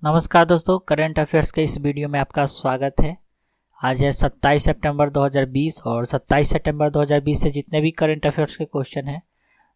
नमस्कार दोस्तों, current affairs के इस वीडियो में आपका स्वागत है। आज है 27 सितंबर 2020 और 27 सितंबर 2020 से जितने भी करंट अफेयर्स के क्वेश्चन हैं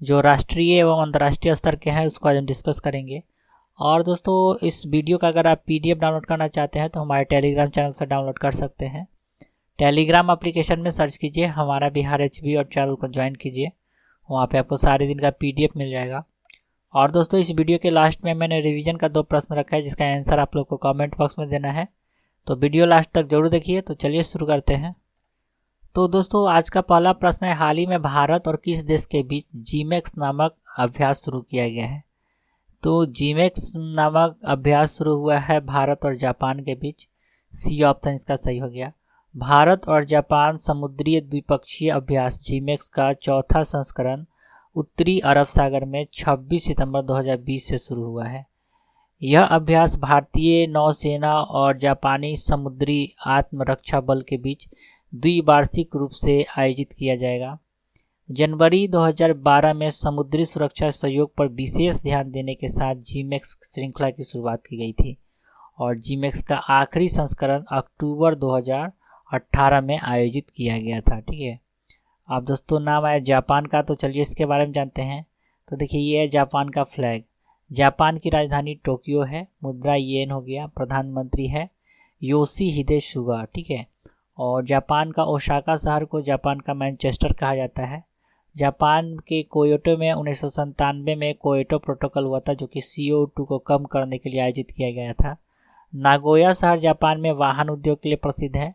जो राष्ट्रीय एवं अंतर्राष्ट्रीय स्तर के हैं उसको आज हम डिस्कस करेंगे। और दोस्तों, इस वीडियो का अगर आप पीडीएफ डाउनलोड करना चाहते हैं तो हमारे टेलीग्राम चैनल से डाउनलोड कर सकते हैं। टेलीग्राम एप्लीकेशन में सर्च कीजिए हमारा बिहार एचबी और चैनल को ज्वाइन कीजिए, वहाँ पे आपको सारे दिन का पीडीएफ मिल जाएगा। और दोस्तों, इस वीडियो के लास्ट में मैंने रिवीजन का 2 प्रश्न रखा है जिसका आंसर आप लोग को कमेंट बॉक्स में देना है, तो वीडियो लास्ट तक जरूर देखिए। तो चलिए शुरू करते हैं। तो दोस्तों, आज का पहला प्रश्न है, हाल ही में भारत और किस देश के बीच जीमैक्स नामक अभ्यास शुरू किया गया है? तो जीमैक्स नामक अभ्यास शुरू हुआ है भारत और जापान के बीच। सी ऑप्शन इसका सही हो गया। भारत और जापान समुद्री द्विपक्षीय अभ्यास जीमैक्स का चौथा संस्करण उत्तरी अरब सागर में 26 सितंबर 2020 से शुरू हुआ है। यह अभ्यास भारतीय नौसेना और जापानी समुद्री आत्मरक्षा बल के बीच द्विवार्षिक रूप से आयोजित किया जाएगा। जनवरी 2012 में समुद्री सुरक्षा सहयोग पर विशेष ध्यान देने के साथ जीमैक्स श्रृंखला की शुरुआत की गई थी और जीमैक्स का आखिरी संस्करण अक्टूबर 2018 में आयोजित किया गया था। ठीक है। अब दोस्तों, नाम आया जापान का, तो चलिए इसके बारे में जानते हैं। तो देखिए, ये है जापान का फ्लैग। जापान की राजधानी टोक्यो है, मुद्रा येन हो गया, प्रधानमंत्री है योशिहिदे सुगा। ठीक है। और जापान का ओसाका शहर को जापान का मैनचेस्टर कहा जाता है। जापान के क्योटो में 1997 में क्योटो प्रोटोकॉल हुआ था जो कि CO2 को कम करने के लिए आयोजित किया गया था। नागोया शहर जापान में वाहन उद्योग के लिए प्रसिद्ध है।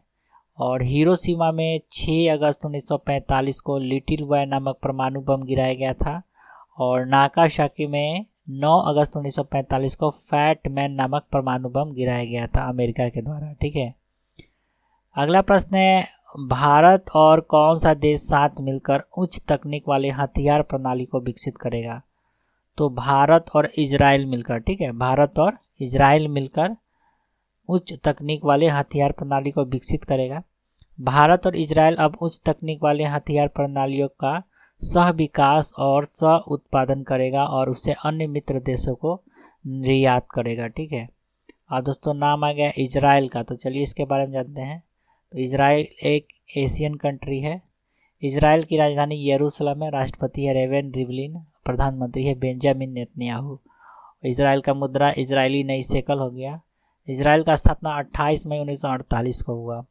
और हिरोशिमा में 6 अगस्त 1945 को लिटिल बॉय नामक परमाणु बम गिराया गया था। और नागासाकी में 9 अगस्त 1945 को फैट मैन नामक परमाणु बम गिराया गया था अमेरिका के द्वारा। ठीक है। अगला प्रश्न है, भारत और कौन सा देश साथ मिलकर उच्च तकनीक वाले हथियार प्रणाली को विकसित करेगा? तो भारत और इजराइल मिलकर। ठीक है, भारत और इजराइल मिलकर उच्च तकनीक वाले हथियार प्रणाली को विकसित करेगा। भारत और इजराइल अब उच्च तकनीक वाले हथियार प्रणालियों का सह विकास और सह उत्पादन करेगा और उसे अन्य मित्र देशों को निर्यात करेगा। ठीक है। और दोस्तों, नाम आ गया इजराइल का, तो चलिए इसके बारे में जानते हैं। तो इजराइल एक एशियन कंट्री है। इजराइल की राजधानी यरूशलेम है। राष्ट्रपति है रेवेन रिवलिन, प्रधानमंत्री है बेंजामिन नेतन्याहू। इजराइल का मुद्रा इजरायली नई शेकल हो गया। इजराइल का स्थापना 28 मई 1948 को हुआ।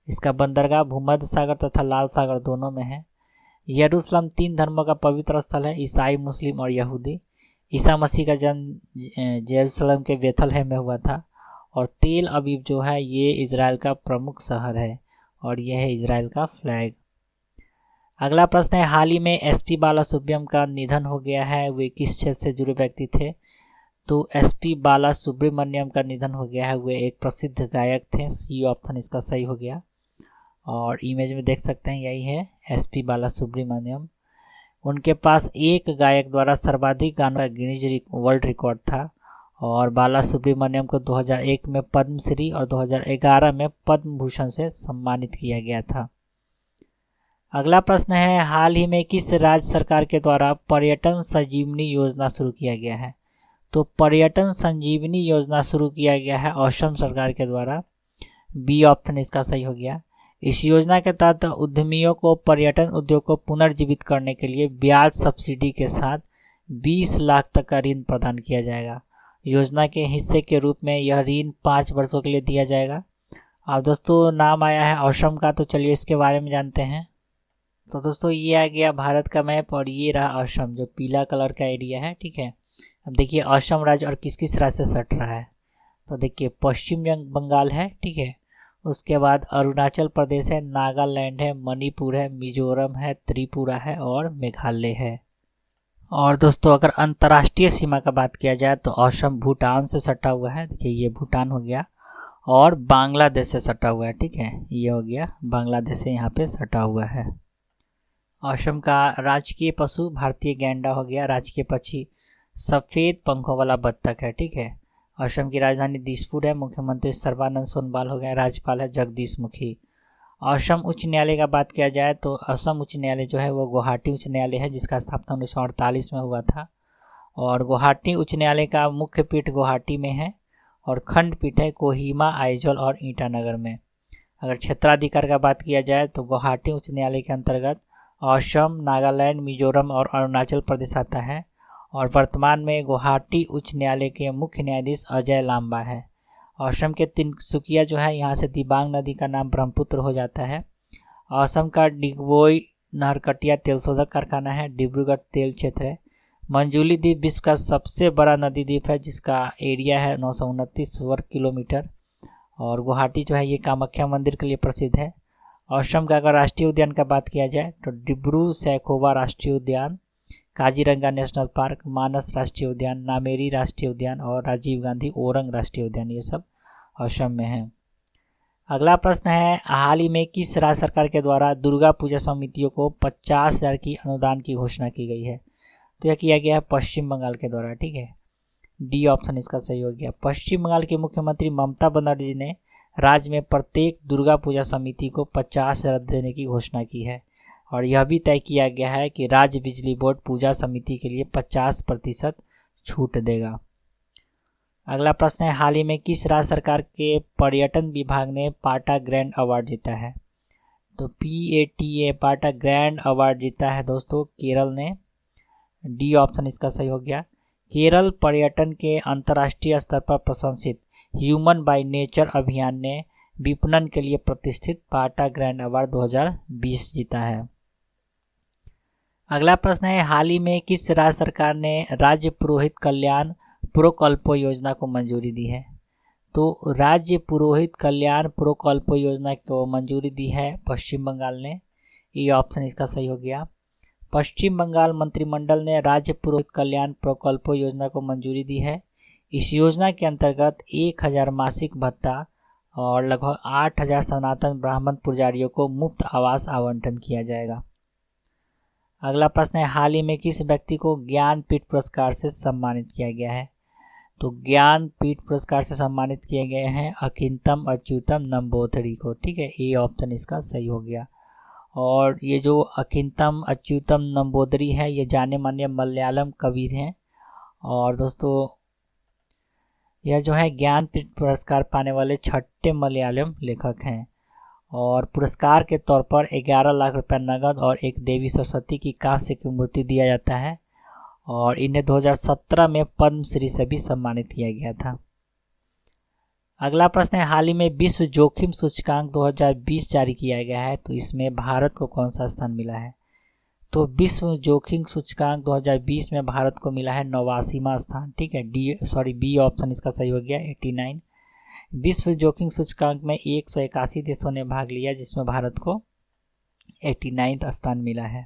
इसका बंदरगाह भूमध्य सागर तथा लाल सागर दोनों में है। यरूशलेम 3 धर्मों का पवित्र स्थल है, ईसाई, मुस्लिम और यहूदी। ईसा मसीह का जन्म यरूशलेम के बेथलहेम में हुआ था। और तेल अवीव जो है ये इजराइल का प्रमुख शहर है और यह है इजराइल का फ्लैग। अगला प्रश्न है, हाल ही में SP बालासुब्रमण्यम का निधन हो गया है, वे किस क्षेत्र से जुड़े व्यक्ति थे? तो SP बालासुब्रमण्यम का निधन हो गया है, वे एक प्रसिद्ध गायक थे। सी ऑप्शन इसका सही हो गया। और इमेज में देख सकते हैं यही है SP बालासुब्रमण्यम। उनके पास एक गायक द्वारा सर्वाधिक गानों का गिनीज वर्ल्ड रिकॉर्ड था। और बालासुब्रमण्यम को 2001 में पद्मश्री और 2011 में पद्म भूषण से सम्मानित किया गया था। अगला प्रश्न है, हाल ही में किस राज्य सरकार के द्वारा पर्यटन संजीवनी योजना शुरू किया गया है? तो पर्यटन संजीवनी योजना शुरू किया गया है असम सरकार के द्वारा। बी ऑप्शन इसका सही हो गया। इस योजना के तहत उद्यमियों को पर्यटन उद्योग को पुनर्जीवित करने के लिए ब्याज सब्सिडी के साथ 20 लाख तक का ऋण प्रदान किया जाएगा। योजना के हिस्से के रूप में यह ऋण 5 वर्षों के लिए दिया जाएगा। अब दोस्तों, नाम आया है असम का, तो चलिए इसके बारे में जानते हैं। तो दोस्तों, ये आ गया भारत का मैप और ये रहा असम जो पीला कलर का एरिया है। ठीक है। अब देखिए असम राज्य और किस किस राज्य से सट रहा है। तो देखिए पश्चिम बंगाल है। ठीक है। उसके बाद अरुणाचल प्रदेश है, नागालैंड है, मणिपुर है, मिजोरम है, त्रिपुरा है और मेघालय है। और दोस्तों, अगर अंतर्राष्ट्रीय सीमा का बात किया जाए तो असम भूटान से सटा हुआ है। देखिए ये भूटान हो गया और बांग्लादेश से सटा हुआ है। ठीक है, ये हो गया बांग्लादेश से यहाँ पे सटा हुआ है। असम का राजकीय पशु भारतीय गैंडा हो गया। राजकीय पक्षी सफ़ेद पंखों वाला बत्तख है। ठीक है। असम की राजधानी दिसपुर है। मुख्यमंत्री सर्बानंद सोनोवाल हो गया। राज्यपाल है जगदीश मुखी। असम उच्च न्यायालय का बात किया जाए तो असम उच्च न्यायालय जो है वो गुवाहाटी उच्च न्यायालय है जिसका स्थापना 1948 में हुआ था। और गुवाहाटी उच्च न्यायालय का मुख्य पीठ गुवाहाटी में है और खंडपीठ है कोहिमा, आइजोल और ईटानगर में। अगर क्षेत्राधिकार का बात किया जाए तो गुवाहाटी उच्च न्यायालय के अंतर्गत असम, नागालैंड, मिजोरम और अरुणाचल प्रदेश आता है। और वर्तमान में गुवाहाटी उच्च न्यायालय के मुख्य न्यायाधीश अजय लांबा है। असम के तिनसुकिया जो है, यहाँ से दिबांग नदी का नाम ब्रह्मपुत्र हो जाता है। असम का डिगबोई नहरकटिया तेल शोधक कारखाना है। डिब्रूगढ़ तेल क्षेत्र है। मंजूली द्वीप विश्व का सबसे बड़ा नदी द्वीप है, जिसका एरिया है 929 वर्ग किलोमीटर। और गुवाहाटी जो है ये कामाख्या मंदिर के लिए प्रसिद्ध है। असम का अगर राष्ट्रीय उद्यान का बात किया जाए तो डिब्रू सैखोवा राष्ट्रीय उद्यान, काजीरंगा नेशनल पार्क, मानस राष्ट्रीय उद्यान, नामेरी राष्ट्रीय उद्यान और राजीव गांधी ओरंग राष्ट्रीय उद्यान, ये सब असम में है। अगला प्रश्न है, हाल ही में किस राज्य सरकार के द्वारा दुर्गा पूजा समितियों को 50,000 की अनुदान की घोषणा की गई है? तो यह किया गया है पश्चिम बंगाल के द्वारा। ठीक है, डी ऑप्शन इसका सही हो गया। पश्चिम बंगाल की मुख्यमंत्री ममता बनर्जी ने राज्य में प्रत्येक दुर्गा पूजा समिति को 50,000 देने की घोषणा की है। और यह भी तय किया गया है कि राज्य बिजली बोर्ड पूजा समिति के लिए 50% छूट देगा। अगला प्रश्न है, हाल ही में किस राज्य सरकार के पर्यटन विभाग ने पाटा ग्रैंड अवार्ड जीता है? तो PATA पाटा ग्रैंड अवार्ड जीता है दोस्तों केरल ने। डी ऑप्शन इसका सही हो गया। केरल पर्यटन के अंतर्राष्ट्रीय स्तर पर प्रशंसित ह्यूमन बाय नेचर अभियान ने विपणन के लिए प्रतिष्ठित पाटा ग्रैंड अवार्ड 2020 जीता है। अगला प्रश्न है, हाल ही में किस राज्य सरकार ने राज्य पुरोहित कल्याण प्रकल्प योजना को मंजूरी दी है? तो राज्य पुरोहित कल्याण प्रकल्प योजना को मंजूरी दी है पश्चिम बंगाल ने। ये ऑप्शन इसका सही हो गया। पश्चिम बंगाल मंत्रिमंडल ने राज्य पुरोहित कल्याण प्रकल्प योजना को मंजूरी दी है। इस योजना के अंतर्गत 1000 मासिक भत्ता और लगभग 8000 सनातन ब्राह्मण पुजारियों को मुफ्त आवास आवंटन किया जाएगा। अगला प्रश्न है, हाल ही में किस व्यक्ति को ज्ञानपीठ पुरस्कार से सम्मानित किया गया है? तो ज्ञानपीठ पुरस्कार से सम्मानित किए गए हैं अकिंतम अच्युतम नंबूदिरी को। ठीक है, ये ऑप्शन इसका सही हो गया। और ये जो अकिंतम अच्युतम नंबूदिरी है, ये जाने माने मलयालम कवि हैं। और दोस्तों यह जो है ज्ञानपीठ पुरस्कार पाने वाले 6ठे मलयालम लेखक हैं। और पुरस्कार के तौर पर 11 लाख रुपए नगद और एक देवी सरस्वती की कांस्य की मूर्ति दिया जाता है। और इन्हें 2017 में पद्मश्री से भी सम्मानित किया गया था। अगला प्रश्न है, हाल ही में विश्व जोखिम सूचकांक 2020 जारी किया गया है, तो इसमें भारत को कौन सा स्थान मिला है? तो विश्व जोखिम सूचकांक 2020 में भारत को मिला है 89वां स्थान। ठीक है, बी ऑप्शन इसका सही हो गया 89। विश्व जोखिम सूचकांक में 181 देशों ने भाग लिया, जिसमें भारत को 89वां स्थान मिला है।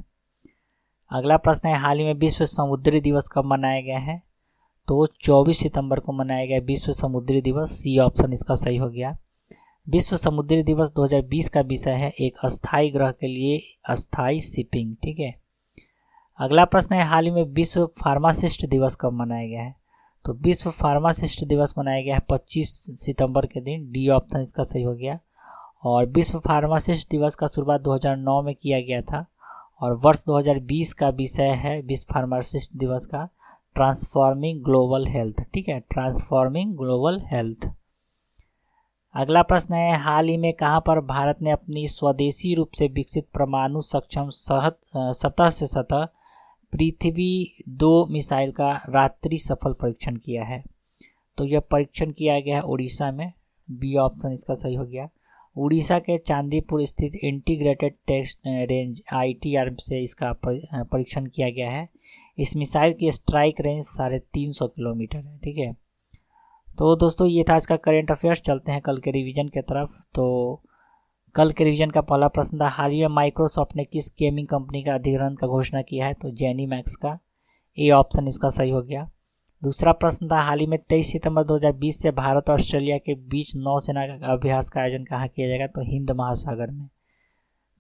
अगला प्रश्न है, हाल ही में विश्व समुद्री दिवस कब मनाया गया है? तो 24 सितंबर को मनाया गया विश्व समुद्री दिवस। सी ऑप्शन इसका सही हो गया। विश्व समुद्री दिवस 2020 का विषय है एक अस्थायी ग्रह के लिए अस्थायी शिपिंग। ठीक है, अगला प्रश्न है, हाल ही में विश्व फार्मासिस्ट दिवस कब मनाया गया है? तो विश्व फार्मासिस्ट दिवस मनाया गया है 25 सितंबर के दिन। डी ऑप्शन इसका सही हो गया। और विश्व फार्मासिस्ट दिवस का शुरुआत 2009 में किया गया था। और वर्ष 2020 का विषय है विश्व फार्मासिस्ट दिवस का ट्रांसफॉर्मिंग ग्लोबल हेल्थ। ठीक है, ट्रांसफॉर्मिंग ग्लोबल हेल्थ। अगला प्रश्न है, हाल ही में कहां पर भारत ने अपनी स्वदेशी रूप से विकसित परमाणु सक्षम सतह से सतह पृथ्वी 2 मिसाइल का रात्रि सफल परीक्षण किया है? तो यह परीक्षण किया गया है उड़ीसा में। बी ऑप्शन इसका सही हो गया। उड़ीसा के चांदीपुर स्थित इंटीग्रेटेड टेस्ट रेंज ITR से इसका परीक्षण किया गया है। इस मिसाइल की स्ट्राइक रेंज 350 किलोमीटर है। ठीक है, तो दोस्तों ये था आज का करेंट अफेयर्स। चलते हैं कल के रिवीजन की तरफ। तो कल के रिवीजन का पहला प्रश्न था, हाल ही में माइक्रोसॉफ्ट ने किस गेमिंग कंपनी का अधिग्रहण का घोषणा किया है? तो जेनीमैक्स का। ए ऑप्शन इसका सही हो गया। दूसरा प्रश्न था, हाल ही में 23 सितंबर 2020 से भारत और ऑस्ट्रेलिया के बीच नौसेना का अभ्यास का आयोजन कहाँ किया जाएगा? तो हिंद महासागर में।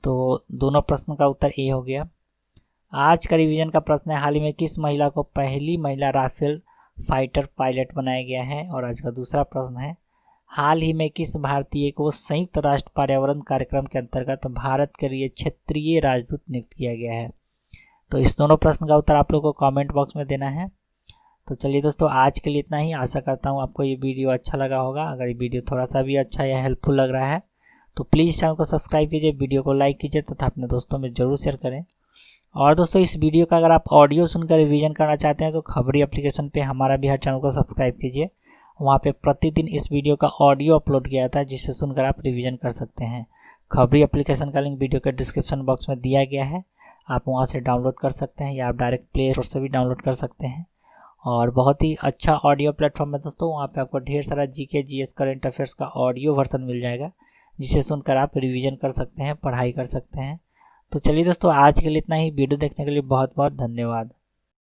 तो दोनों प्रश्नों का उत्तर ए हो गया। आज का रिवीजन का प्रश्न है, हाल ही में किस महिला को पहली महिला राफेल फाइटर पायलट बनाया गया है? और आज का दूसरा प्रश्न है, हाल ही में किस भारतीय को संयुक्त राष्ट्र पर्यावरण कार्यक्रम के अंतर्गत भारत के लिए क्षेत्रीय राजदूत नियुक्त किया गया है? तो इस दोनों प्रश्न का उत्तर आप लोगों को कमेंट बॉक्स में देना है। तो चलिए दोस्तों, आज के लिए इतना ही। आशा करता हूँ आपको ये वीडियो अच्छा लगा होगा। अगर ये वीडियो थोड़ा सा भी अच्छा या हेल्पफुल लग रहा है तो प्लीज़ चैनल को सब्सक्राइब कीजिए, वीडियो को लाइक कीजिए तथा अपने दोस्तों में ज़रूर शेयर करें। और दोस्तों, इस वीडियो का अगर आप ऑडियो सुनकर रिवीजन करना चाहते हैं तो खबरी एप्लीकेशन पे हमारा बिहार चैनल को सब्सक्राइब कीजिए। वहाँ पे प्रतिदिन इस वीडियो का ऑडियो अपलोड किया जाता है, जिसे सुनकर आप रिवीजन कर सकते हैं। खबरी एप्लीकेशन का लिंक वीडियो के डिस्क्रिप्शन बॉक्स में दिया गया है, आप वहाँ से डाउनलोड कर सकते हैं या आप डायरेक्ट प्ले स्टोर से भी डाउनलोड कर सकते हैं। और बहुत ही अच्छा ऑडियो प्लेटफॉर्म है दोस्तों, वहाँ पे आपको ढेर सारा जीके जीएस करंट अफेयर्स का ऑडियो वर्जन मिल जाएगा, जिसे सुनकर आप रिवीजन कर सकते हैं, पढ़ाई कर सकते हैं। तो चलिए दोस्तों, आज के लिए इतना ही। वीडियो देखने के लिए बहुत बहुत धन्यवाद।